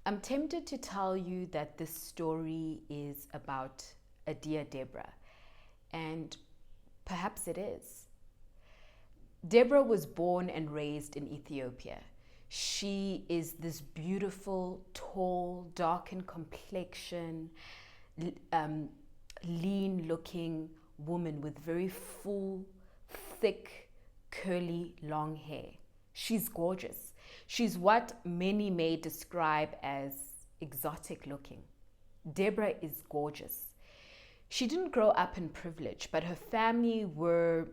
I'm tempted to tell you that this story is about a dear Deborah, and perhaps it is. Deborah was born and raised in Ethiopia. She is this beautiful, tall, dark in complexion, um, lean looking woman with very full, thick, curly, long hair. She's gorgeous. She's what many may describe as exotic looking. Deborah is gorgeous. She didn't grow up in privilege, but her family were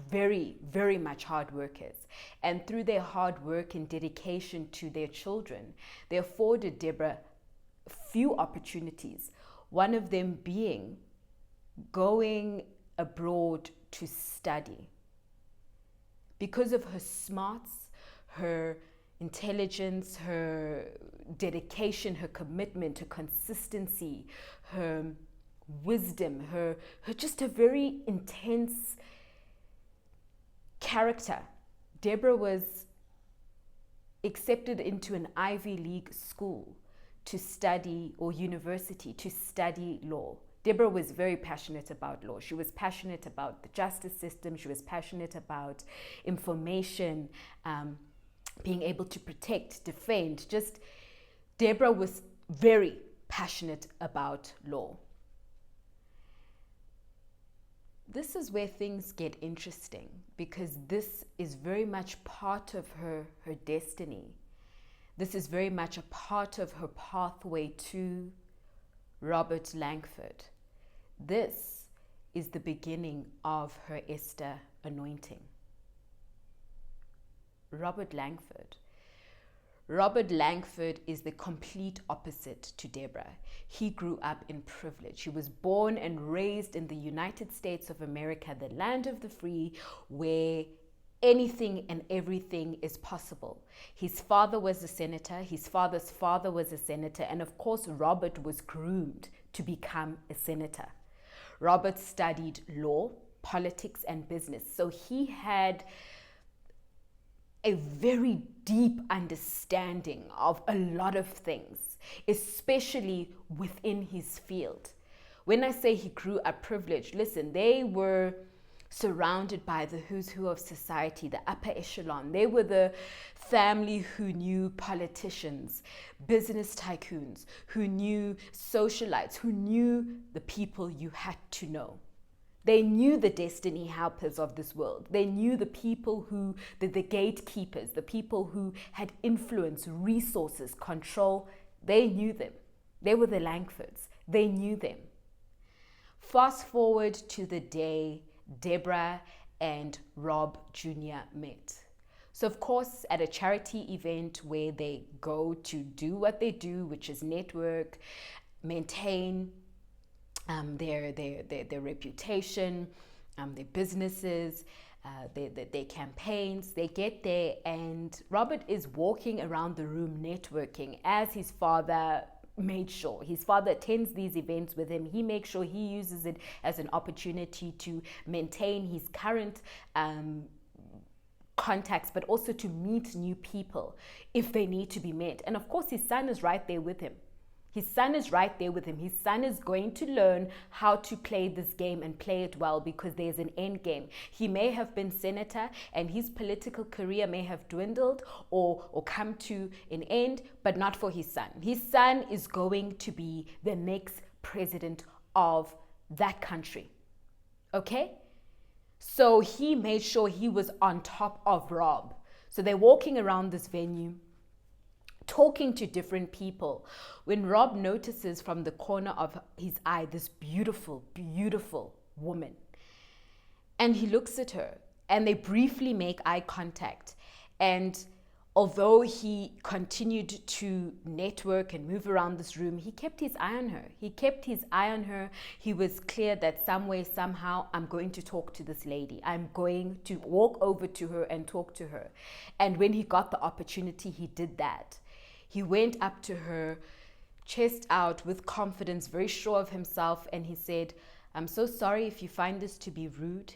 very, very much hard workers. And through their hard work and dedication to their children, they afforded Deborah few opportunities. One of them being going abroad to study. Because of her smarts, her intelligence, her dedication, her commitment, her consistency, her wisdom, her just a very intense character. Deborah was accepted into an Ivy League school to study, or university to study law. Deborah was very passionate about law. She was passionate about the justice system. She was passionate about information, being able to protect, defend. Just Deborah was very passionate about law. This is where things get interesting, because this is very much part of her destiny. This is very much a part of her pathway to Robert Langford. This is the beginning of her Esther anointing. Robert Langford. Robert Langford is the complete opposite to Deborah. He grew up in privilege. He was born and raised in the United States of America, the land of the free, where anything and everything is possible. His father was a senator. His father's father was a senator. And of course, Robert was groomed to become a senator. Robert studied law, politics, and business. So he had a very deep understanding of a lot of things, especially within his field. When I say he grew up privileged, listen, they were surrounded by the who's who of society, the upper echelon. They were the family who knew politicians, business tycoons, who knew socialites, who knew the people you had to know. They knew the destiny helpers of this world. They knew the people who, the gatekeepers, the people who had influence, resources, control. They knew them. They were the Lankfords. They knew them. Fast forward to the day Deborah and Rob Jr. met. So of course, at a charity event where they go to do what they do, which is network, maintain their reputation, their businesses, their campaigns. They get there and Robert is walking around the room networking, as his father made sure. His father attends these events with him. He makes sure he uses it as an opportunity to maintain his current contacts, but also to meet new people if they need to be met. And of course, his son is right there with him. His son is right there with him. His son is going to learn how to play this game and play it well, because there's an end game. He may have been senator and his political career may have dwindled or come to an end, but not for his son. His son is going to be the next president of that country. Okay? So he made sure he was on top of Rob. So they're walking around this venue, talking to different people, when Rob notices from the corner of his eye this beautiful, beautiful woman. And he looks at her and they briefly make eye contact. And although he continued to network and move around this room, he kept his eye on her. He kept his eye on her. He was clear that some way, somehow, I'm going to talk to this lady. I'm going to walk over to her and talk to her. And when he got the opportunity, he did that. He went up to her, chest out, with confidence, very sure of himself, and he said, I'm so sorry if you find this to be rude.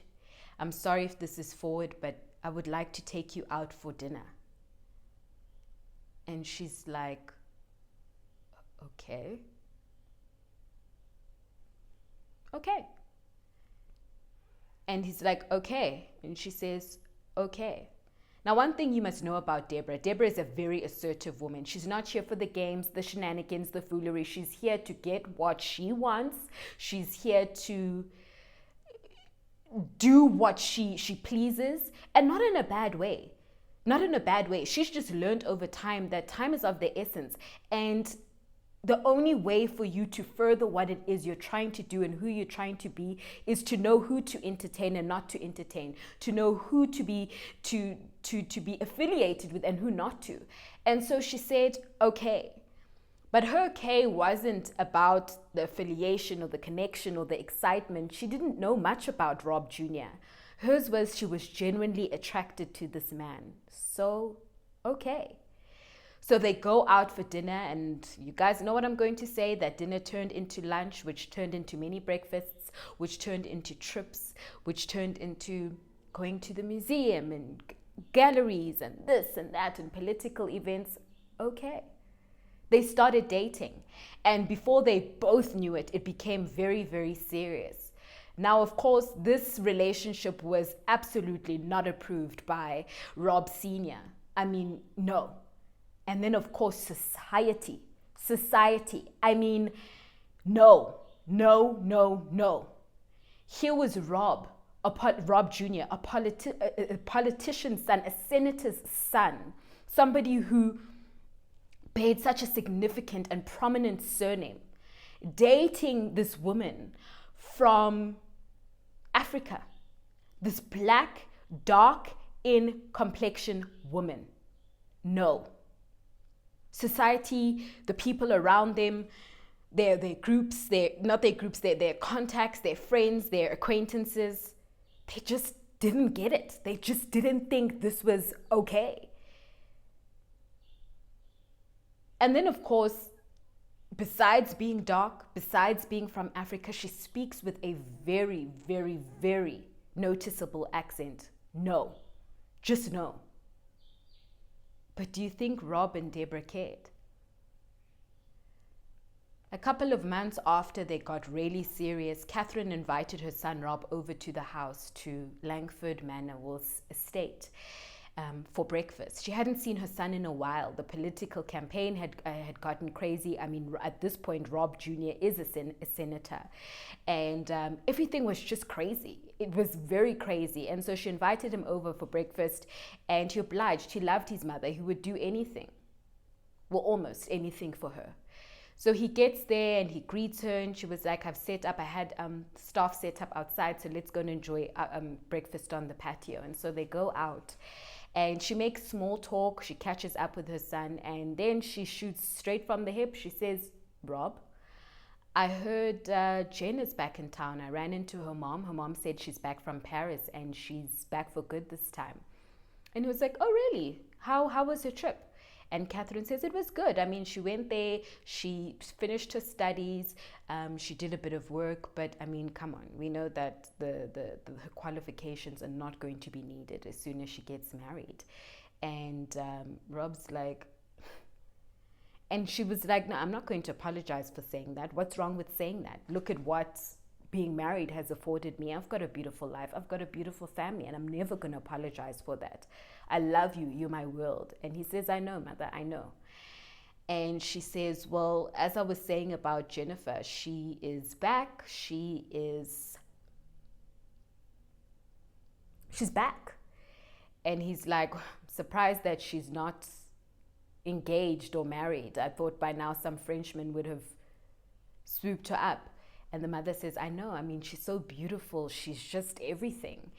I'm sorry if this is forward, but I would like to take you out for dinner. And she's like, okay. Okay. And he's like, okay. And she says, okay. Now, one thing you must know about Deborah is a very assertive woman. She's not here for the games, the shenanigans, the foolery. She's here to get what she wants. She's here to do what she pleases, and not in a bad way. Not in a bad way. She's just learned over time that time is of the essence. And the only way for you to further what it is you're trying to do and who you're trying to be is to know who to entertain and not to entertain, to know who to be be affiliated with and who not to. And so she said, okay. But her okay wasn't about the affiliation or the connection or the excitement. She didn't know much about Rob Jr. Hers was she was genuinely attracted to this man. So, okay. So they go out for dinner, and you guys know what I'm going to say. That dinner turned into lunch, which turned into mini breakfasts, which turned into trips, which turned into going to the museum and galleries and this and that and political events. Okay. They started dating. And before they both knew it, it became very, very serious. Now, of course, this relationship was absolutely not approved by Rob Sr. I mean, no. And then, of course, society. I mean, no. Here was Rob Jr., a politician's son, a senator's son, somebody who paid such a significant and prominent surname, dating this woman from Africa, this black, dark in complexion woman. No. Society, the people around them, their groups, their contacts, their friends, their acquaintances, they just didn't get it. They just didn't think this was okay. And then, of course, besides being dark, besides being from Africa, she speaks with a very, very, very noticeable accent. No. Just no. But do you think Rob and Deborah cared? A couple of months after they got really serious, Catherine invited her son Rob over to the house, to Langford Manor estate, for breakfast. She hadn't seen her son in a while. The political campaign had gotten crazy. I mean, at this point, Rob Jr. is a senator. And everything was just crazy. It was very crazy. And so she invited him over for breakfast, and he obliged. He loved his mother. He would do anything. Well, almost anything for her. So he gets there and he greets her, and she was like, I had staff set up outside, so let's go and enjoy breakfast on the patio. And so they go out. And she makes small talk. She catches up with her son, and then she shoots straight from the hip. She says, Rob, I heard Jen is back in town. I ran into her mom. Her mom said she's back from Paris and she's back for good this time. And he was like, oh, really? How was her trip? And Catherine says it was good. I mean, she went there, she finished her studies, she did a bit of work, but I mean, come on, we know that her qualifications are not going to be needed as soon as she gets married. And Rob's like, and she was like, no, I'm not going to apologize for saying that. What's wrong with saying that? Look at what being married has afforded me. I've got a beautiful life. I've got a beautiful family, and I'm never going to apologize for that. I love you. You're my world. And he says, I know, mother, I know. And she says, well, as I was saying about Jennifer, she is back. She's back. And he's like, surprised that she's not engaged or married. I thought by now some Frenchman would have swooped her up. And the mother says, I know. I mean, she's so beautiful. She's just everything.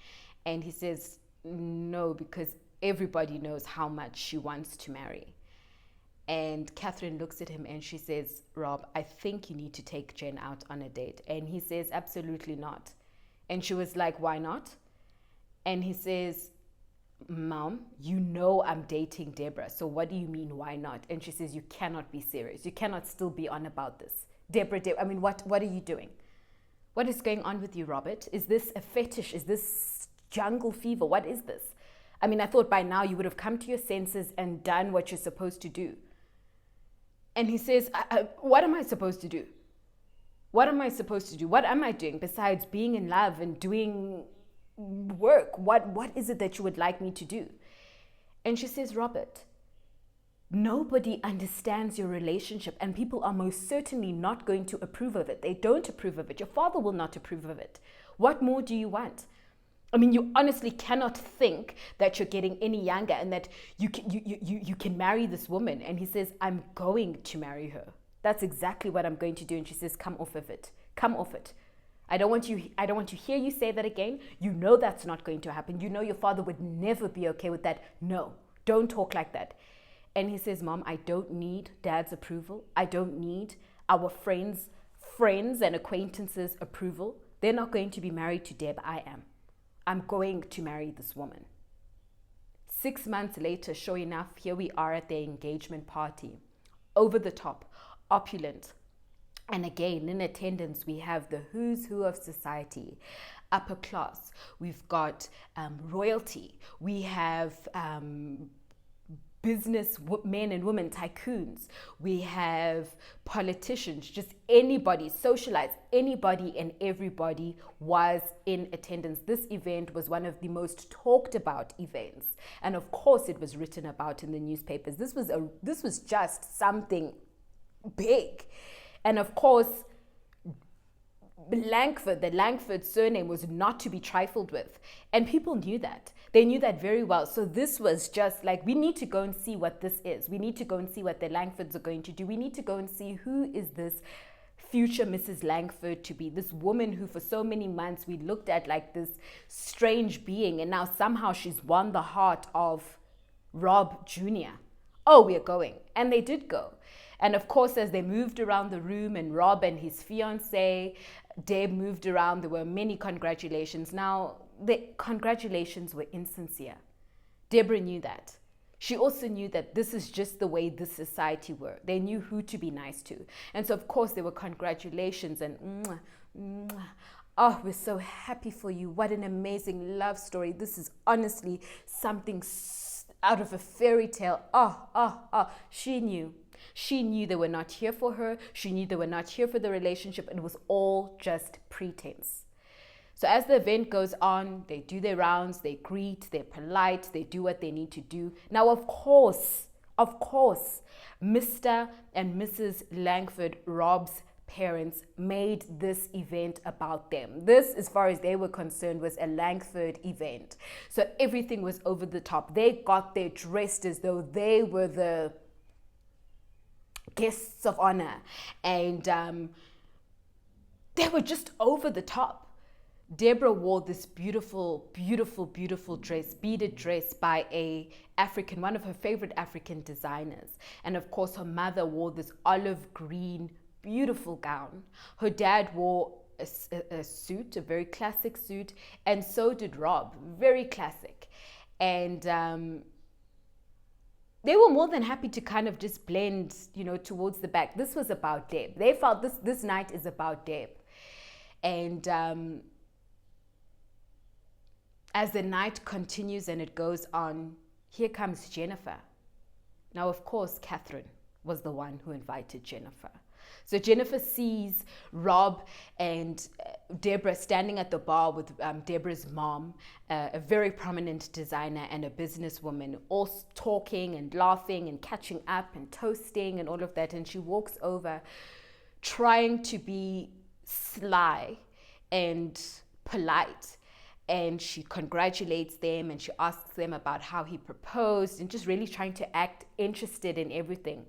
And he says, no, because everybody knows how much she wants to marry. And Catherine looks at him and she says, Rob, I think you need to take Jen out on a date. And he says, absolutely not. And she was like, why not? And he says, Mom, you know I'm dating Deborah. So what do you mean, why not? And she says, you cannot be serious. You cannot still be on about this. Deborah, I mean, what are you doing? What is going on with you, Robert? Is this a fetish? Is this jungle fever? What is this? I mean, I thought by now you would have come to your senses and done what you're supposed to do. And he says, what am I supposed to do? What am I supposed to do? What am I doing besides being in love and doing work? What is it that you would like me to do? And she says, Robert, nobody understands your relationship, and people are most certainly not going to approve of it. They don't approve of it. Your father will not approve of it. What more do you want? I mean, you honestly cannot think that you're getting any younger and that you can marry this woman. And he says, I'm going to marry her. That's exactly what I'm going to do. And she says, come off of it. Come off it. I don't want to hear you say that again. You know that's not going to happen. You know your father would never be okay with that. No, don't talk like that. And he says, Mom, I don't need Dad's approval. I don't need our friends and acquaintances' approval. They're not going to be married to Deb. I am. I'm going to marry this woman. 6 months later, sure enough, here we are at their engagement party. Over the top, opulent. And again, in attendance, we have the who's who of society, upper class. We've got royalty. We have business men and women, tycoons. We have politicians, just anybody, socialites, anybody and everybody was in attendance. This event was one of the most talked about events. And of course, it was written about in the newspapers. This was just something big. And of course, Lankford, the Langford surname was not to be trifled with. And people knew that. They knew that very well. So this was just like, we need to go and see what this is. We need to go and see what the Langfords are going to do. We need to go and see who is this future Mrs. Langford to be. This woman who for so many months we looked at like this strange being. And now somehow she's won the heart of Rob Jr. Oh, we're going. And they did go. And of course, as they moved around the room and Rob and his fiancée, Deb moved around, there were many congratulations. Now, the congratulations were insincere. Deborah knew that. She also knew that this is just the way this society were. They knew who to be nice to. And so, of course, there were congratulations and mwah, mwah. Oh, we're so happy for you. What an amazing love story. This is honestly something out of a fairy tale. She knew. She knew they were not here for her. She knew they were not here for the relationship. And it was all just pretense. So as the event goes on, they do their rounds, they greet, they're polite, they do what they need to do. Now, of course, Mr. and Mrs. Lankford, Rob's parents, made this event about them. This, as far as they were concerned, was a Lankford event. So everything was over the top. They got there dressed as though they were the guests of honor. And they were just over the top. Deborah wore this beautiful, beautiful, beautiful dress, beaded dress by one of her favorite African designers. And of course, her mother wore this olive green, beautiful gown. Her dad wore a suit, a very classic suit, and so did Rob, very classic. And they were more than happy to kind of just blend, towards the back. This was about Deb. They felt this night is about Deb. And as the night continues and it goes on, here comes Jennifer. Now, of course, Catherine was the one who invited Jennifer. So Jennifer sees Rob and Deborah standing at the bar with Deborah's mom, a very prominent designer and a businesswoman, all talking and laughing and catching up and toasting and all of that. And she walks over trying to be sly and polite. And she congratulates them and she asks them about how he proposed and just really trying to act interested in everything.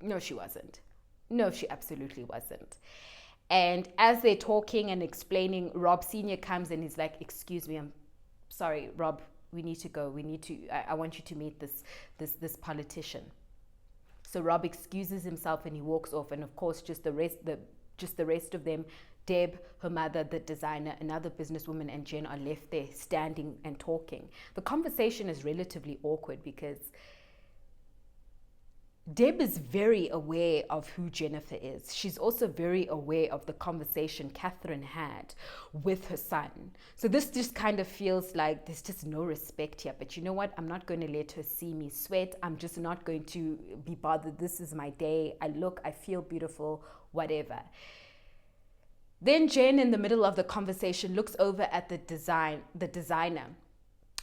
No, she wasn't. No, she absolutely wasn't. And as they're talking and explaining, Rob Sr. comes and he's like, excuse me, I'm sorry, Rob, we need to go. I want you to meet this politician. So Rob excuses himself and he walks off. And of course, just the rest of them, Deb, her mother, the designer, another businesswoman, and Jen are left there standing and talking. The conversation is relatively awkward because Deb is very aware of who Jennifer is. She's also very aware of the conversation Catherine had with her son. So this just kind of feels like there's just no respect here. But you know what? I'm not going to let her see me sweat. I'm just not going to be bothered. This is my day. I feel beautiful, whatever. Then Jen, in the middle of the conversation, looks over at the designer,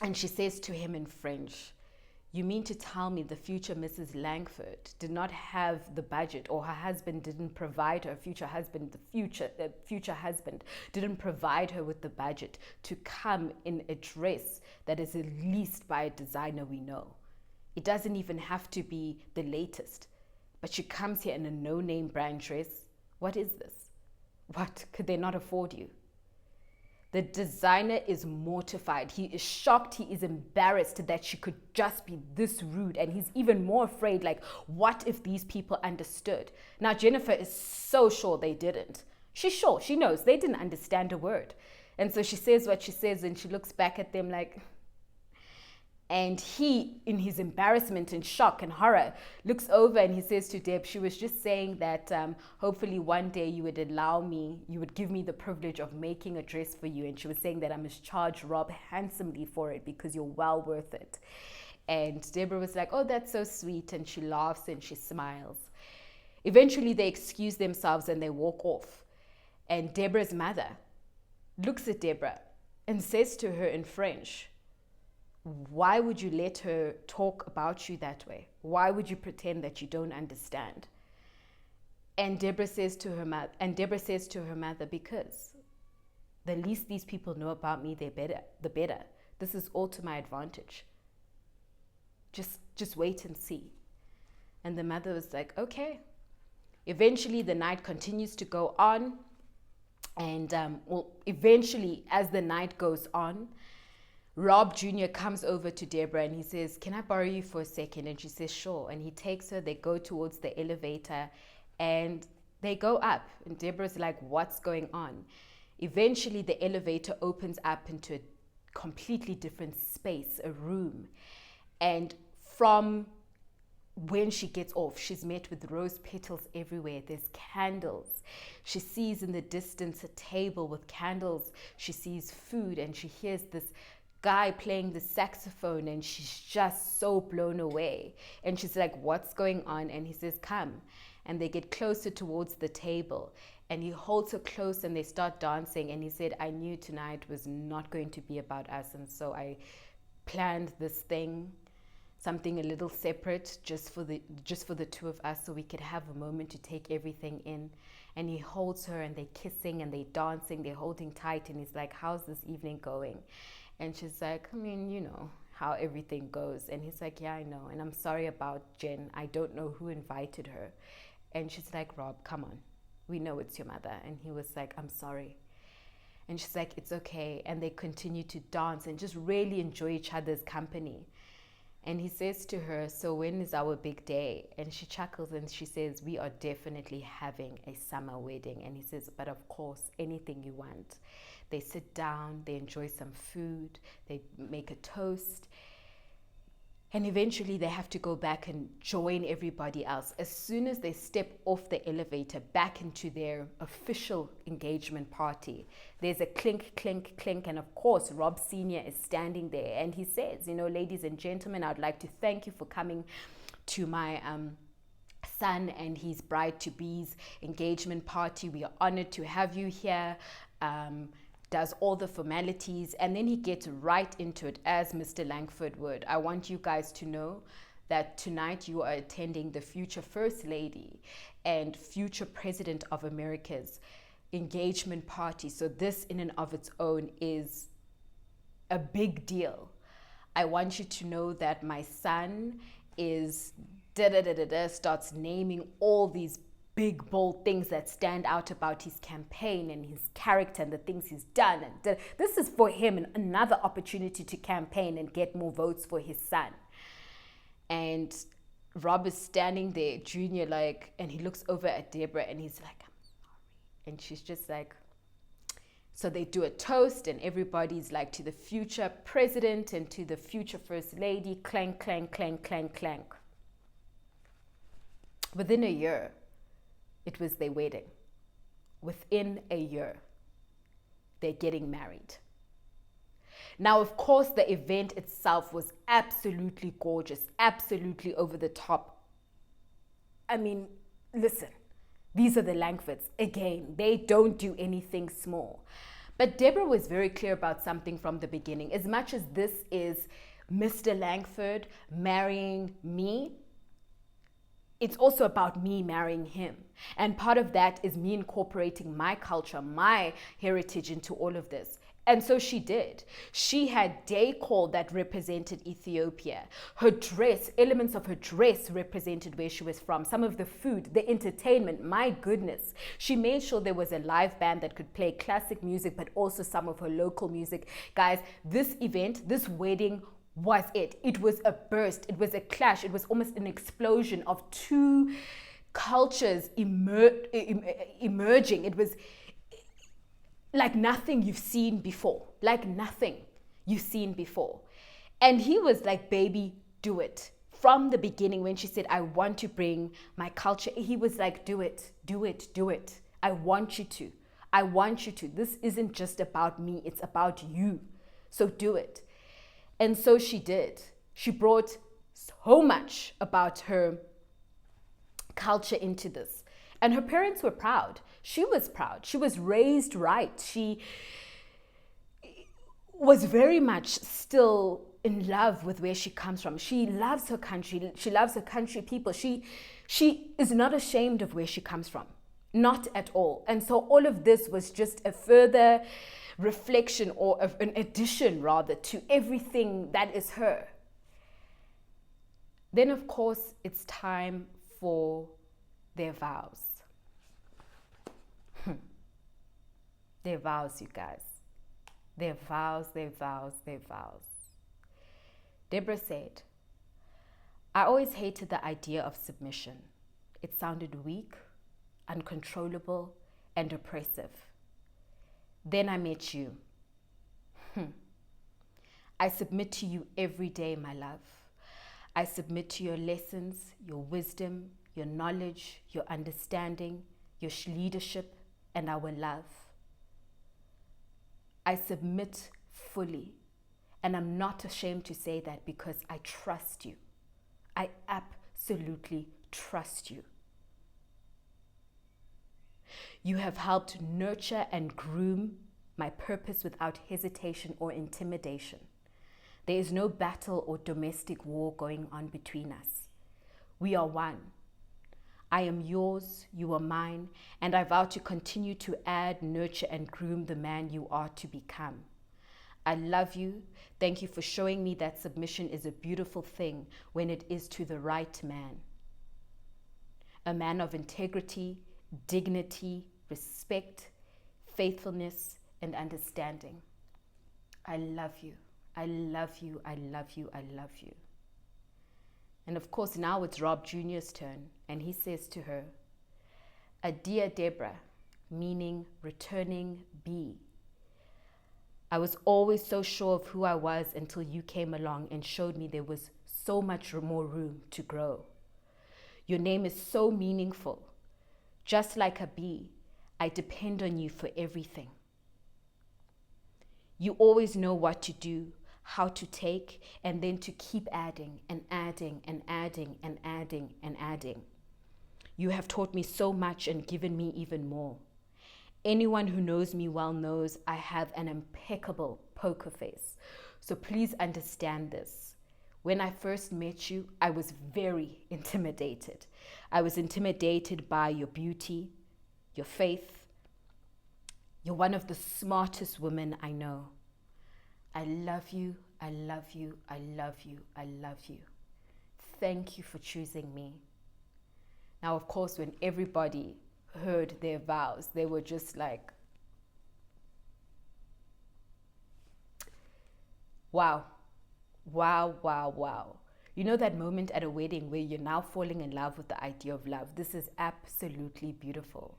and she says to him in French, "You mean to tell me the future Mrs. Langford did not have the budget, or her husband didn't provide her future husband didn't provide her with the budget to come in a dress that is leased by a designer we know? It doesn't even have to be the latest, but she comes here in a no-name brand dress. What is this? What, could they not afford you?" The designer is mortified. He is shocked. He is embarrassed that she could just be this rude. And he's even more afraid, like, what if these people understood? Now, Jennifer is so sure they didn't. She's sure. She knows. They didn't understand a word. And so she says what she says, and she looks back at them like... And he, in his embarrassment and shock and horror, looks over and he says to Deb, "She was just saying that hopefully one day you would give me the privilege of making a dress for you. And she was saying that I must charge Rob handsomely for it because you're well worth it." And Deborah was like, "Oh, that's so sweet." And she laughs and she smiles. Eventually they excuse themselves and they walk off. And Deborah's mother looks at Deborah and says to her in French, "Why would you let her talk about you that way? Why would you pretend that you don't understand?" And Deborah says to her mother, "Because the least these people know about me, the better. This is all to my advantage. Just wait and see." And the mother was like, "Okay." Eventually, the night continues to go on. And eventually, as the night goes on, Rob Jr. comes over to Deborah and he says, "Can I borrow you for a second?" And she says, "Sure." And he takes her, they go towards the elevator and they go up. And Deborah's like, "What's going on?" Eventually, the elevator opens up into a completely different space, a room. And from when she gets off, she's met with rose petals everywhere. There's candles. She sees in the distance a table with candles. She sees food and she hears this guy playing the saxophone and she's just so blown away. And she's like, "What's going on?" And he says, "Come." And they get closer towards the table and he holds her close and they start dancing. And he said, "I knew tonight was not going to be about us. And so I planned this thing, something a little separate just for the two of us so we could have a moment to take everything in." And he holds her and they're kissing and they're dancing, they're holding tight. And he's like, "How's this evening going?" And she's like, "I mean, you know how everything goes." And he's like, "Yeah, I know. And I'm sorry about Jen. I don't know who invited her." And she's like, "Rob, come on. We know it's your mother." And he was like, "I'm sorry." And she's like, "It's okay." And they continue to dance and just really enjoy each other's company. And he says to her, "So when is our big day?" And she chuckles and she says, "We are definitely having a summer wedding." And he says, "But of course, anything you want." They sit down, they enjoy some food, they make a toast. And eventually they have to go back and join everybody else. As soon as they step off the elevator back into their official engagement party, there's a clink, clink, clink. And of course, Rob Sr. is standing there. And he says, "Ladies and gentlemen, I'd like to thank you for coming to my son and his bride-to-be's engagement party. We are honored to have you here." Does all the formalities, and then he gets right into it as Mr. Lankford would. "I want you guys to know that tonight you are attending the future First Lady and future President of America's engagement party. So this in and of its own is a big deal. I want you to know that my son is starts naming all these big, bold things that stand out about his campaign and his character and the things he's done. And this is for him another opportunity to campaign and get more votes for his son." And Rob is standing there, Junior, and he looks over at Deborah and he's like, "I'm sorry." And she's just like, so they do a toast and everybody's like, "To the future president and to the future first lady," clank, clank, clank, clank, clank. Within a year, it was their wedding. Within a year, they're getting married. Now, of course, the event itself was absolutely gorgeous, absolutely over the top. I mean, listen, these are the Langfords. Again, they don't do anything small. But Deborah was very clear about something from the beginning. As much as this is Mr. Langford marrying me, it's also about me marrying him. And part of that is me incorporating my culture, my heritage into all of this. And so she did. She had decor that represented Ethiopia. Her dress, elements of her dress represented where she was from. Some of the food, the entertainment, my goodness. She made sure there was a live band that could play classic music, but also some of her local music. Guys, this event, this wedding was it. It was a burst. It was a clash. It was almost an explosion of two cultures emerging. It was like nothing you've seen before. Like nothing you've seen before. And he was like, baby, do it. From the beginning, when she said, I want to bring my culture, he was like, do it, do it, do it. I want you to. I want you to. This isn't just about me. It's about you. So do it. And so she did. She brought so much about her culture into this. And her parents were proud. She was proud. She was raised right. She was very much still in love with where she comes from. She loves her country. She loves her country people. She is not ashamed of where she comes from. Not at all. And so all of this was just a further reflection, or an addition rather, to everything that is her. Then of course it's time for their vows. Their vows, you guys. Their vows, their vows, their vows. Deborah said, I always hated the idea of submission. It sounded weak, uncontrollable, and oppressive. Then I met you. I submit to you every day, my love. I submit to your lessons, your wisdom, your knowledge, your understanding, your leadership, and our love. I submit fully, and I'm not ashamed to say that because I trust you. I absolutely trust you. You have helped nurture and groom my purpose without hesitation or intimidation. There is no battle or domestic war going on between us. We are one. I am yours, you are mine, and I vow to continue to add, nurture, and groom the man you are to become. I love you. Thank you for showing me that submission is a beautiful thing when it is to the right man. A man of integrity, dignity, respect, faithfulness, and understanding. I love you. I love you. I love you. I love you. And of course, now it's Rob Jr.'s turn, and he says to her, a dear Deborah, meaning returning B. I was always so sure of who I was until you came along and showed me there was so much more room to grow. Your name is so meaningful. Just like a bee, I depend on you for everything. You always know what to do, how to take, and then to keep adding and adding and adding and adding and adding. You have taught me so much and given me even more. Anyone who knows me well knows I have an impeccable poker face. So please understand this. When I first met you, I was very intimidated. I was intimidated by your beauty, your faith. You're one of the smartest women I know. I love you, I love you, I love you, I love you. Thank you for choosing me. Now, of course, when everybody heard their vows, they were just like, wow, wow, wow, wow. You know that moment at a wedding where you're now falling in love with the idea of love? This is absolutely beautiful.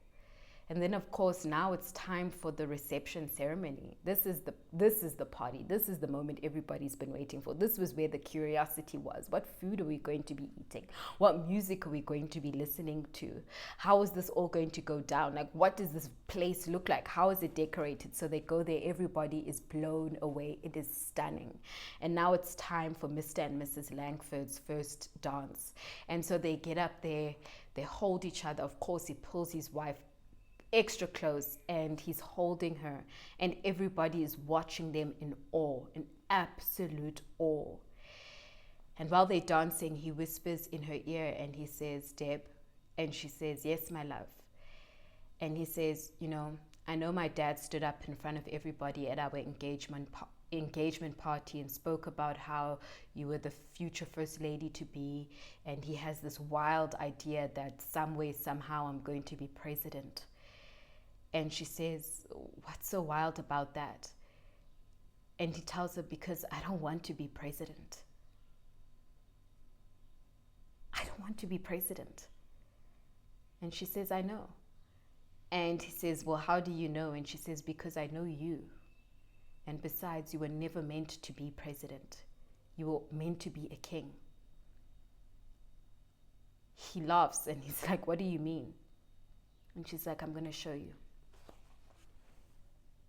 And then of course now it's time for the reception ceremony. This is the party. This is the moment everybody's been waiting for. This was where the curiosity was. What food are we going to be eating? What music are we going to be listening to? How is this all going to go down? Like, what does this place look like? How is it decorated? So they go there, everybody is blown away. It is stunning. And now it's time for Mr. and Mrs. Langford's first dance. And so they get up there, they hold each other. Of course, he pulls his wife extra close and he's holding her, and everybody is watching them in awe, in absolute awe. And while they're dancing, he whispers in her ear and he says, "Deb," and she says, "Yes, my love." And he says, "I know my dad stood up in front of everybody at our engagement party and spoke about how you were the future first lady to be, and he has this wild idea that some way, somehow I'm going to be president." And she says, "What's so wild about that?" And he tells her, "Because I don't want to be president. I don't want to be president." And she says, "I know." And he says, "Well, how do you know?" And she says, "Because I know you. And besides, you were never meant to be president. You were meant to be a king." He laughs and he's like, "What do you mean?" And she's like, "I'm going to show you."